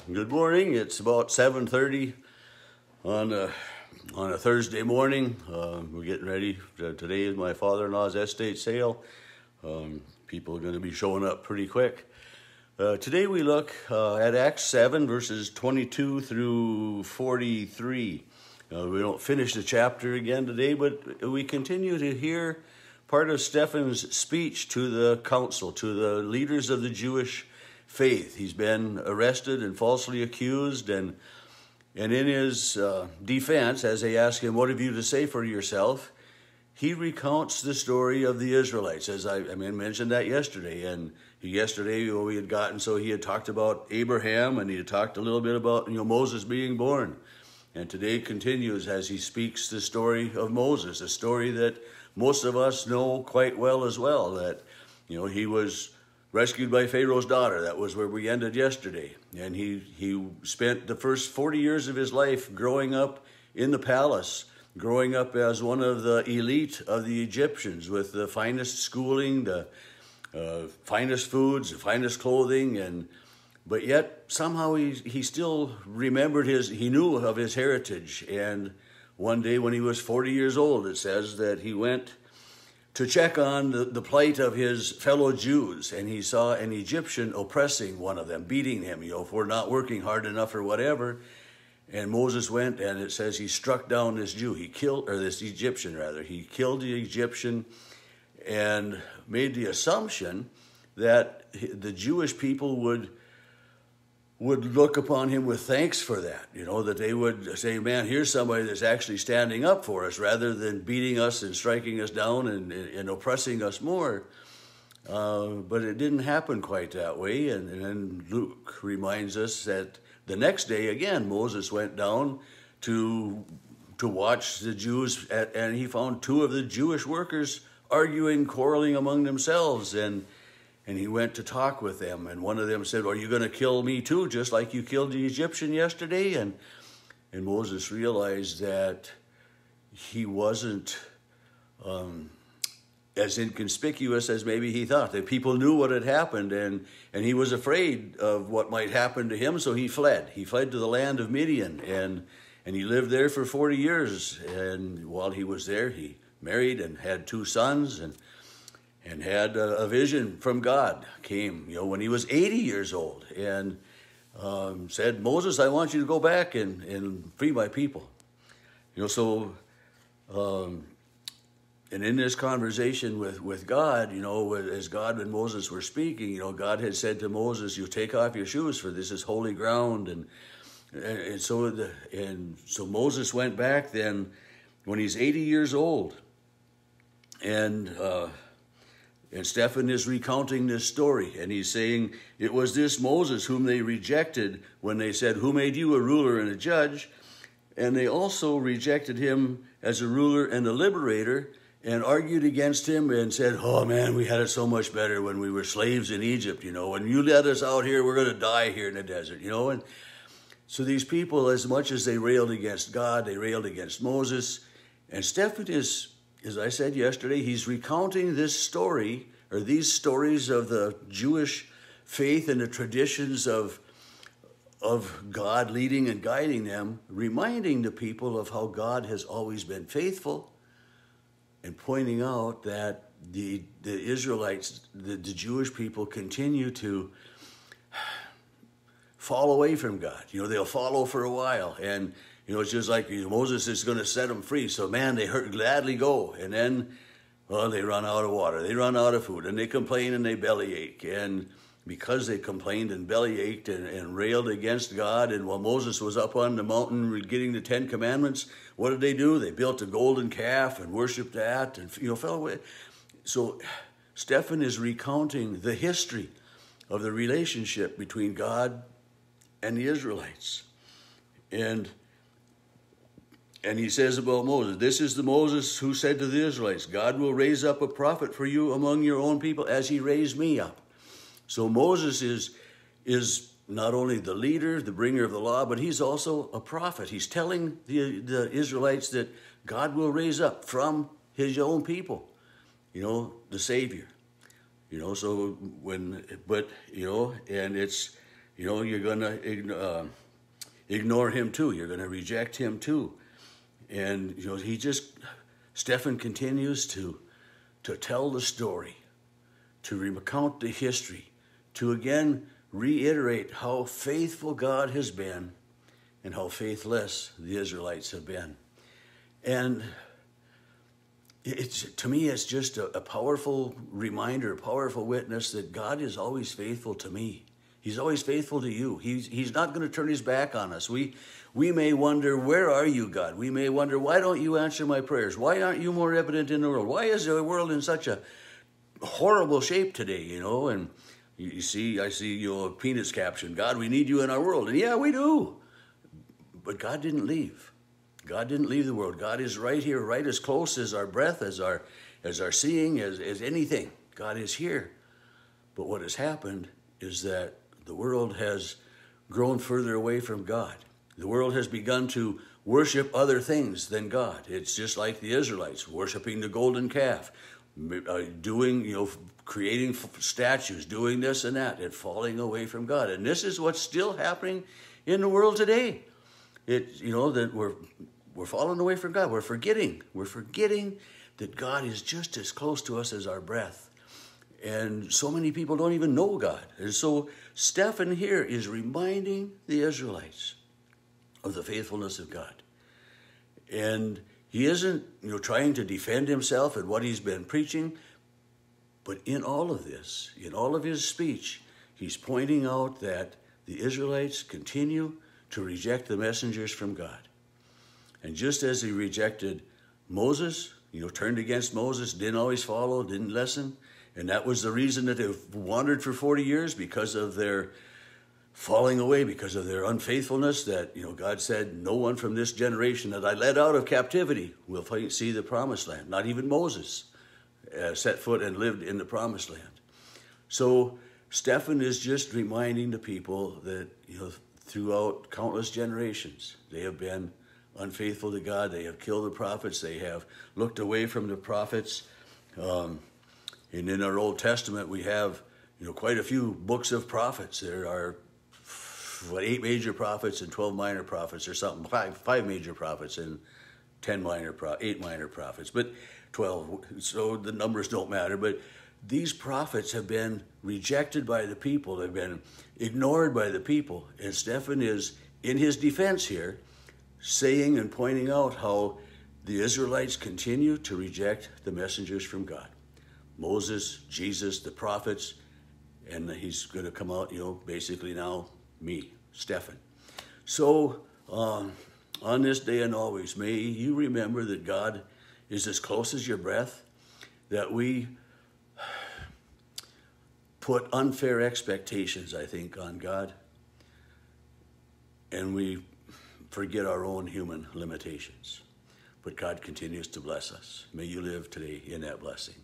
Good morning. It's about 7:30 on a Thursday morning. We're getting ready. Today is my father-in-law's estate sale. People are going to be showing up pretty quick. Today we look at Acts 7, verses 22 through 43. We don't finish the chapter again today, but we continue to hear part of Stephen's speech to the council, to the leaders of the Jewish faith. He's been arrested and falsely accused, and in his defense, as they ask him, "What have you to say for yourself?" he recounts the story of the Israelites, as I mentioned that yesterday. And yesterday we had gotten, so he had talked about Abraham, and he had talked a little bit about Moses being born. And today continues as he speaks the story of Moses, a story that most of us know quite well as well, that he was rescued by Pharaoh's daughter. That was where we ended yesterday. And he spent the first 40 years of his life growing up in the palace, growing up as one of the elite of the Egyptians with the finest schooling, the finest foods, the finest clothing, but yet somehow he still remembered he knew of his heritage. And one day when he was 40 years old, it says that he went to check on the plight of his fellow Jews, and he saw an Egyptian oppressing one of them, beating him, for not working hard enough or whatever. And Moses went, and it says he struck down this Jew. This Egyptian rather. He killed the Egyptian and made the assumption that the Jewish people would look upon him with thanks for that, that they would say, man, here's somebody that's actually standing up for us rather than beating us and striking us down and oppressing us more. But it didn't happen quite that way. And then Luke reminds us that the next day, again, Moses went down to watch the Jews, and he found two of the Jewish workers arguing, quarreling among themselves, and he went to talk with them, and one of them said, "Are you going to kill me too, just like you killed the Egyptian yesterday?" And Moses realized that he wasn't as inconspicuous as maybe he thought. That people knew what had happened, and he was afraid of what might happen to him, so he fled. He fled to the land of Midian, and he lived there for 40 years. And while he was there, he married and had 2 sons, and had a vision from God. Came, when he was 80 years old, and said, "Moses, I want you to go back and free my people." And in this conversation with God, as God and Moses were speaking, God had said to Moses, "You take off your shoes, for this is holy ground." And so Moses went back then when he's 80 years old, and Stephen is recounting this story, and he's saying, "It was this Moses whom they rejected when they said, 'Who made you a ruler and a judge?' And they also rejected him as a ruler and a liberator, and argued against him and said, 'Oh man, we had it so much better when we were slaves in Egypt. When you let us out here, we're going to die here in the desert.'" And so these people, as much as they railed against God, they railed against Moses. And Stephen is, as I said yesterday, he's recounting this story, or these stories of the Jewish faith and the traditions of God leading and guiding them, reminding the people of how God has always been faithful, and pointing out that the Israelites, the Jewish people, continue to fall away from God. They'll follow for a while, and it's just like Moses is going to set them free. So, man, they gladly go. And then, they run out of water. They run out of food. And they complain and they bellyache. And because they complained and bellyached and railed against God, and while Moses was up on the mountain getting the 10 Commandments, what did they do? They built a golden calf and worshiped that and, fell away. So Stephen is recounting the history of the relationship between God and the Israelites. And he says about Moses, "This is the Moses who said to the Israelites, 'God will raise up a prophet for you among your own people as he raised me up.'" So Moses is not only the leader, the bringer of the law, but he's also a prophet. He's telling the Israelites that God will raise up from his own people, the Savior. And it's, you're going to ignore him too. You're going to reject him too. And, Stephen continues to tell the story, to recount the history, to again reiterate how faithful God has been and how faithless the Israelites have been. And to me, it's just a powerful reminder, a powerful witness that God is always faithful to me. He's always faithful to you. He's not going to turn his back on us. We may wonder, where are you, God? We may wonder, why don't you answer my prayers? Why aren't you more evident in the world? Why is the world in such a horrible shape today, And I see, a Peanuts caption, God, we need you in our world. And yeah, we do. But God didn't leave. God didn't leave the world. God is right here, right as close as our breath, as our seeing, as anything. God is here. But what has happened is that the world has grown further away from God. The world has begun to worship other things than God. It's just like the Israelites, worshiping the golden calf, creating statues, doing this and that, and falling away from God. And this is what's still happening in the world today. That we're falling away from God. We're forgetting that God is just as close to us as our breath. And so many people don't even know God. And so Stephen here is reminding the Israelites of the faithfulness of God. And he isn't, trying to defend himself and what he's been preaching, but in all of this, in all of his speech, he's pointing out that the Israelites continue to reject the messengers from God. And just as he rejected Moses, turned against Moses, didn't always follow, didn't listen, and that was the reason that they wandered for 40 years, because of their falling away, because of their unfaithfulness, that, God said, no one from this generation that I led out of captivity will see the promised land. Not even Moses set foot and lived in the promised land. So Stephen is just reminding the people that, throughout countless generations, they have been unfaithful to God. They have killed the prophets. They have looked away from the prophets. And in our Old Testament, we have, quite a few books of prophets. There are 8 major prophets and 12 minor prophets, or something. Five major prophets and 8 minor prophets, but 12. So the numbers don't matter. But these prophets have been rejected by the people. They've been ignored by the people. And Stephen is, in his defense here, saying and pointing out how the Israelites continue to reject the messengers from God. Moses, Jesus, the prophets, and he's going to come out, basically now, me, Stephen. So, on this day and always, may you remember that God is as close as your breath, that we put unfair expectations, I think, on God, and we forget our own human limitations. But God continues to bless us. May you live today in that blessing.